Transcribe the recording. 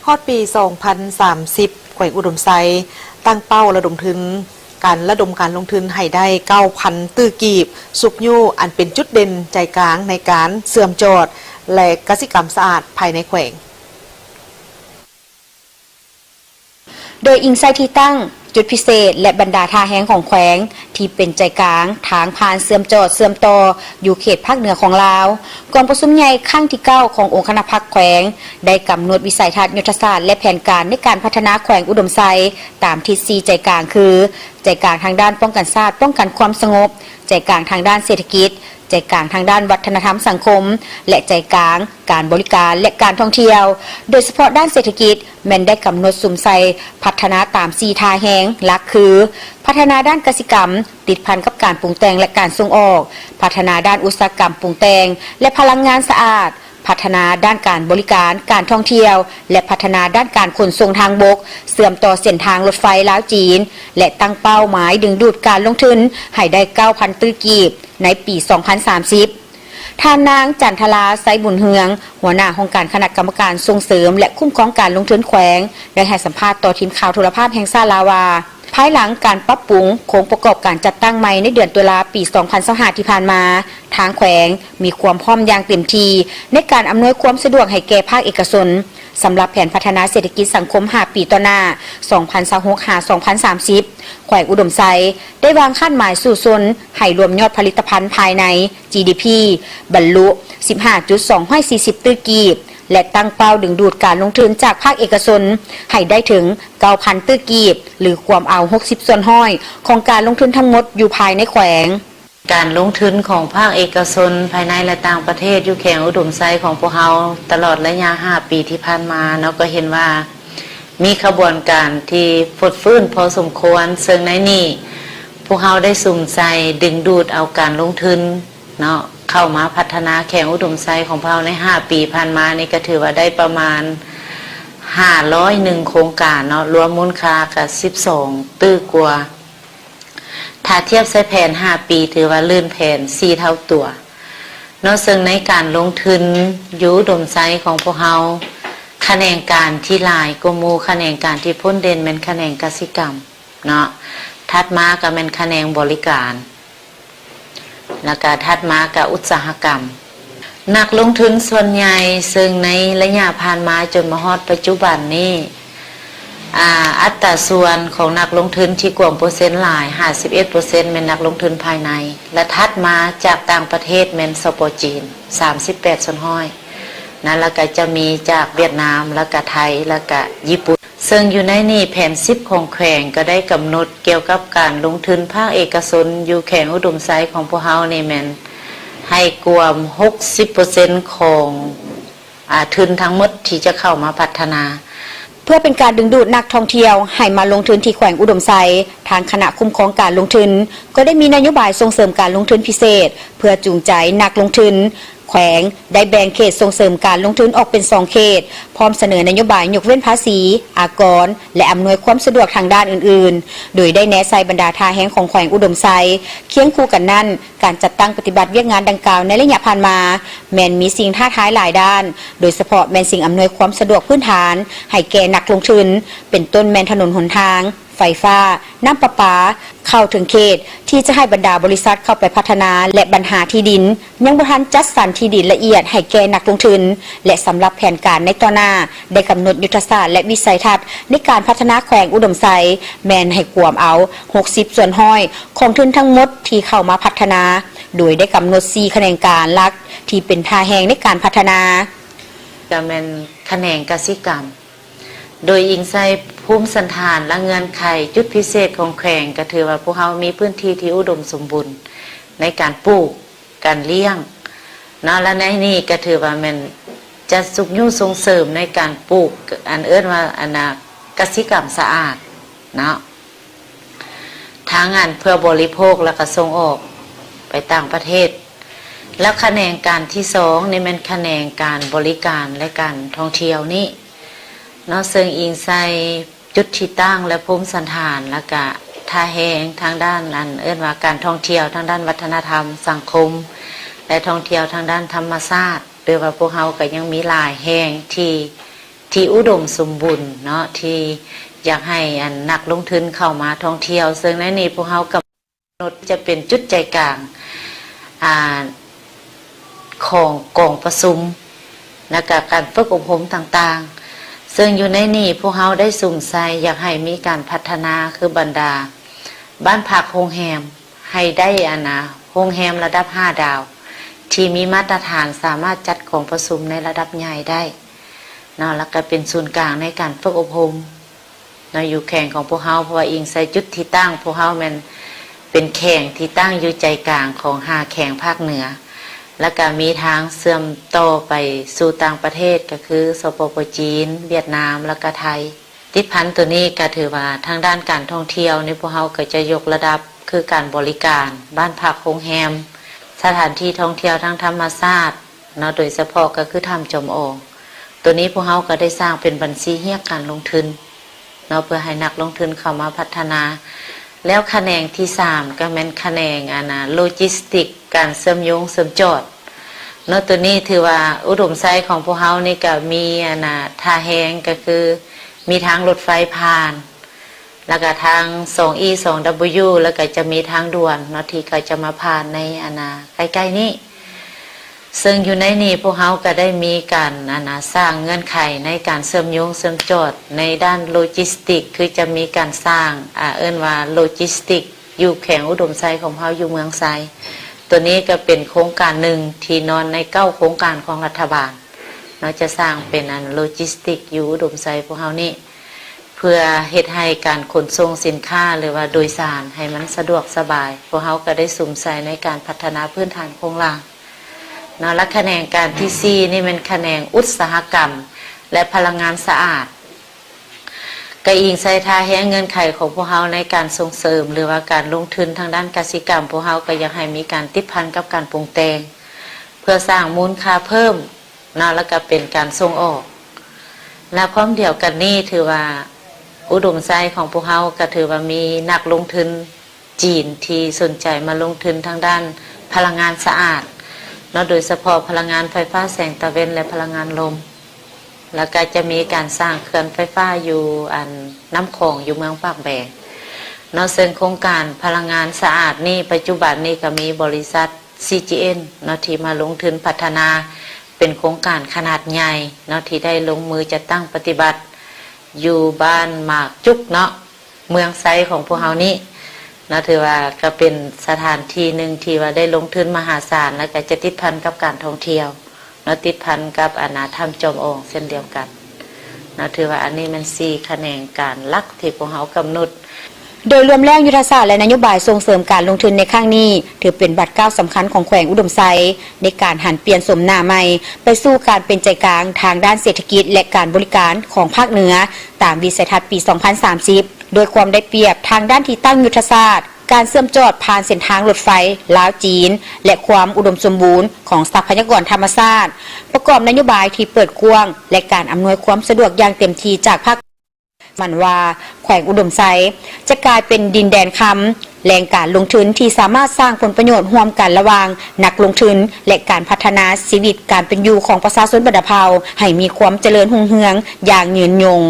ฮอดปี 2030 แขวงอุดมไซตั้งเป้าระดมทุนการลงทุนให้ได้ 9,000 ตื้อกีบสุกยู่อันเป็นจุดเด่นใจกลางในการเสื่อมจอดและกสิกรรมสะอาดภายในแขวงโดยอิงไซที่ตั้งจุดพิเศษและบรรดาท่าแห้งของแขวงที่เป็นใจกลางทางผ่านเสื่อมจอดเสื่อมต่ออยู่เขตภาคเหนือของลาวกองประชุมใหญ่ครั้งที่9ขององค์คณะพรรคแขวงได้กำหนดวิสัยทัศน์ยุทธศาสตร์และแผนการในการพัฒนาแขวงอุดมไซตามทิศ4ใจกลางคือใจกลางทางด้านป้องกันชาติป้องกันความสงบใจกลางทางด้านเศรษฐกิจใจกลางทางด้านวัฒนธรรมสังคมและใจกลางการบริการและการท่องเที่ยวโดยเฉพาะด้านเศรษฐกิจแม่นได้กำหนดสุ่มใส่พัฒนาตาม4ท่าแห้งหลักคือพัฒนาด้านกสิกรรมติดพันกับการปรุงแต่งและการส่งออกพัฒนาด้านอุตสาหกรรมปรุงแต่งและพลังงานสะอาดพัฒนาด้านการบริการการท่องเที่ยวและพัฒนาด้านการขนส่งทางบกเสื่อมต่อเส้นทางรถไฟลาวจีนและตั้งเป้าหมายดึงดูดการลงทุนให้ได้ 9,000 ตื้อกีบในปี 2030 ท่านนางจันทราไซบุญเฮืองหัวหน้าองค์การคณะกรรมการส่งเสริมและคุ้มครองการลงทุนแขวงได้ให้สัมภาษณ์ต่อทีมข่าวโทรภาพแห่งชาติลาวาภายหลังการปรับปรุงโครงประกอบการจัดตั้งใหม่ในเดือนตุลาปี 2025 ที่ผ่านมาทางแขวงมีความพร้อมอย่างเต็มที่ในการอำนวยความสะดวกให้แก่ภาคเอกชนสำหรับแผนพัฒนาเศรษฐกิจสังคม5 ปีต่อหน้า 2026-2030 แขวงอุดมไซได้วางคาดหมายสู่ชนให้รวมยอดผลิตภัณฑ์ภายใน GDP บรรลุ 15.240 ตื้อกีบและตั้งเป้าดึงดูดการลงทุนจากภาคเอกชนให้ได้ถึง 9,000 ตื้อกีบหรือความเอา60 ส่วนห้อยของการลงทุนทั้งหมดอยู่ภายในแขวงการลงทุนของภาคเอกชนภายในและต่างประเทศอยู่แขวงอุดมไซของพวกเราตลอดระยะ5 ปีที่ผ่านมาเนาะก็เห็นว่ามีขบวนการที่ฟดฟื้นพอสมควรซึ่งในนี้พวกเราได้สุ่มใจดึงดูดเอาการลงทุนเนาะเข้ามาพัฒนาแขวงอุดมไซของพวกเราใน5 ปีผ่านมานี่ก็ถือว่าได้ประมาณ501 โครงการเนาะรวมมูลค่ากับ12 ตื้อกว่าถ้าเทียบใช้แผน5 ปีถือว่าลื่นแผน4 เท่าตัวนอกซึ่งในการลงทุนอยู่อุดมไซของพวกเราคะแนนการที่หลายกมูคะแนนการที่พ้นเด่นเป็นคะแนนกสิกรรมเนาะถัดมาก็เป็นคะแนนบริการแล้วก็ถัดมาก็อุตสาหกรรมนักลงทุนส่วนใหญ่ซึ่งในระยะผ่านมาจนมาฮอดปัจจุบันนี้อัตราส่วนของนักลงทุนที่กว่าเปอร์เซ็นต์หลาย 51% เป็นนักลงทุนภายในและถัดมาจากต่างประเทศเป็นสปปจีน 38 ส่วนห้อยนะแล้วก็จะมีจากเวียดนามแล้วก็ไทยแล้วก็ญี่ปุ่นซึ่งอยู่ในนี่แผน10ของแขวงก็ได้กำหนดเกี่ยวกับการลงทุนภาคเอกชนอยู่แขวงอุดมไซของพวกเรานี่แม่นให้กว่า 60% ของทุนทั้งหมดที่จะเข้ามาพัฒนาเพื่อเป็นการดึงดูดนักท่องเที่ยวให้มาลงทุนที่แขวงอุดมไซทางคณะคุ้มครองการลงทุนก็ได้มีนโยบายส่งเสริมการลงทุนพิเศษเพื่อจูงใจนักลงทุนแขวงได้แบ่งเขตส่งเสริมการลงทุนออกเป็น2 เขตพร้อมเสนอนโยบายยกเว้นภาษีอากรและอำนวยความสะดวกทางด้านอื่นๆโดยได้แนะใส่บรรดาท่าแห้งของแขวงอุดมไซเคียงคู่กันนั้นการจัดตั้งปฏิบัติเวียกงานดังกล่าวในระยะผ่านมาแม้นมีสิ่งท้าทายหลายด้านโดยเฉพาะแม้นสิ่งอำนวยความสะดวกพื้นฐานให้แก่นักลงทุนเป็นต้นแม้นถนนหนทางไฟฟ้าน้ำประปาเข้าถึงเขตที่จะให้บรรดาบริษัทเข้าไปพัฒนาและปัญหาที่ดินยังบ่ทันจัดสรรที่ดินละเอียดให้แก่นักลงทุนและสำหรับแผนการในต่อหน้าได้กำหนดยุทธศาสตร์และวิสัยทัศน์ในการพัฒนาแขวงอุดมไซแมนให้กวมเอา60 ส่วนห้อยของทุนทั้งหมดที่เข้ามาพัฒนาโดยได้กำหนด4 คะแนนการหลักที่เป็นท่าแหงในการพัฒนาจะเป็นคะแนนกสิกรรมโดยอิงไซภูมิสันฐานและเงื่อนไขจุดพิเศษของแขวงก็ถือว่าพวกเรามีพื้นที่ที่อุดมสมบูรณ์ในการปลูกการเลี้ยงเนาะและในนี้ก็ถือว่ามันจะสุขยุ่งส่งเสริมในการปลูกอันเอิ้นว่ากสิกรรมสะอาดเนาะทางงานเพื่อบริโภคและก็ส่งออกไปต่างประเทศแล้วคะแนนการที่2นี่มันคะแนนการบริการและการท่องเที่ยวนี่เนาะซึ่งอิงใส่จุดที่ตั้งและภูมิสันฐานแล้วก็ท่าแห้งทางด้านเอิ้นว่าการท่องเที่ยวทางด้านวัฒนธรรมสังคมและท่องเที่ยวทางด้านธรรมชาติโดยว่าพวกเราก็ยังมีหลายแห่ง ที่อุดมสมบูรณ์เนาะที่อยากให้นักลงทุนเข้ามาท่องเที่ยวซึ่งในนี้พวกเขากำหนดจะเป็นจุดใจกลางของกองประชุมและการฝึกอบรมต่างๆซึ่งอยู่ในนี้พวกเขาได้สุ่มใส่อยากให้มีการพัฒนาคือบรรดาบ้านพักโรงแรมให้ได้โรงแรมระดับ5 ดาวที่มีมาตรฐานสามารถจัดกองประชุมในระดับใหญ่ได้เนาะแล้วก็เป็นศูนย์กลางในการฝึกอบรมเนาะอยู่แข่งของพวกเขาเพราะว่าอิงใส่จุดที่ตั้งพวกเขามันเป็นแข่งที่ตั้งอยู่ใจกลางของ5แข่งภาคเหนือแล้วก็มีทางเสื่อมต่อไปสู่ต่างประเทศก็คือสปป.จีนเวียดนามแล้วก็ไทยติดพันตัวนี้ก็ถือว่าทางด้านการท่องเที่ยวในพวกเขาก็จะยกระดับคือการบริการบ้านพักโรงแรมสถานที่ท่องเที่ยวทางธรรมชาติเนาะโดยเฉพาะก็คือถ้ำจอมโอ่งตัวนี้พวกเขาก็ได้สร้างเป็นบัญชีเรียกการลงทุนเนาะเพื่อให้นักลงทุนเข้ามาพัฒนาแล้วแขนงที่3ก็เป็นแขนงโลจิสติกการเชื่อมโยงเชื่อมจอดเนาะตัวนี้ถือว่าอุดมไซด์ของพวกเขานี่ก็มีท่าแหงก็คือมีทางรถไฟผ่านแล้วก็ทาง 2E 2W แล้วก็จะมีทางด่วนเนาะที่ก็จะมาผ่านในใกล้ๆนี้ซึ่งอยู่ในนี้พวกเขาก็ได้มีการสร้างเงื่อนไขในการเชื่อมโยงเชื่อมจอดในด้านโลจิสติกคือจะมีการสร้างเอิ้นว่าโลจิสติกอยู่แข่งอุดมไซด์ของเขาอยู่เมืองไซตัวนี้ก็เป็นโครงการหนึ่งที่นอนใน9โครงการของรัฐบาลเราจะสร้างเป็นโลจิสติกอยู่อุดมไซด์พวกเขานี่เพื่อเฮ็ดให้การขนส่งสินค้าหรือว่าโดยสารให้มันสะดวกสบายพวกเขาก็ได้สุ่มใส่ในการพัฒนาพื้นฐานโครงหลังเนาะและแขนงการที่4นี่เป็นแขนงอุตสาหกรรมและพลังงานสะอาดก็อิงใส่ท่าแห้งเงินไขของพวกเขาในการส่งเสริมหรือว่าการลงทุนทางด้านกสิกรรมพวกเขาก็อยากให้มีการติดพันกับการปรุงแต่งเพื่อสร้างมูลค่าเพิ่มเนาะแล้วก็เป็นการส่งออกและพร้อมเดียวกันนี้ถือว่าอุดมไซด์ของพวกเขาก็ถือว่ามีนักลงทุนจีนที่สนใจมาลงทุนทางด้านพลังงานสะอาดเนาะโดยเฉพาะพลังงานไฟฟ้าแสงตะเวนและพลังงานลมแล้วก็จะมีการสร้างเขื่อนไฟฟ้าอยู่น้ำคลองอยู่เมืองปากแบงเนาะซึ่งโครงการพลังงานสะอาดนี่ปัจจุบันนี้ก็มีบริษัท CGN เนาะที่มาลงทุนพัฒนาเป็นโครงการขนาดใหญ่เนาะที่ได้ลงมือจะตั้งปฏิบัติอยู่บ้านหมากจุกเนาะเมืองไซของพวกเรานี้เนาะถือว่าก็เป็นสถานที่หนึ่งที่ว่าได้ลงทุนมหาศาลแล้วก็จะติดพันกับการท่องเที่ยวเนาะติดพันกับถ้ำจอมโอ่งเช่นเดียวกันเนาะถือว่าอันนี้มัน4แขนงการหลักที่พวกเรากำหนดโดยรวมแล้วยุทธศาสตร์และนโยบายส่งเสริมการลงทุนในครั้งนี้ถือเป็นบัตรก้าวสำคัญของแขวงอุดมไซด์ในการหันเปลี่ยนสมหน้าใหม่ไปสู่การเป็นใจกลางทางด้านเศรษฐกิจและการบริการของภาคเหนือตามวิสัยทัศน์ปี 2030 โดยความได้เปรียบทางด้านที่ตั้งยุทธศาสตร์การเชื่อมจอดผ่านเส้นทางรถไฟลาวจีนและความอุดมสมบูรณ์ของทรัพยากรธรรมชาติประกอบนโยบายที่เปิดกว้างและการอำนวยความสะดวกอย่างเต็มที่จากภาคมันว่าแขวงอุดมไซด์จะกลายเป็นดินแดนคำแหล่งการลงทุนที่สามารถสร้างผลประโยชน์ร่วมกันระหว่างนักลงทุนและการพัฒนาชีวิตการเป็นอยู่ของประชาชนบัดดาลให้มีความเจริญรุ่งเรืองอย่างยืนยง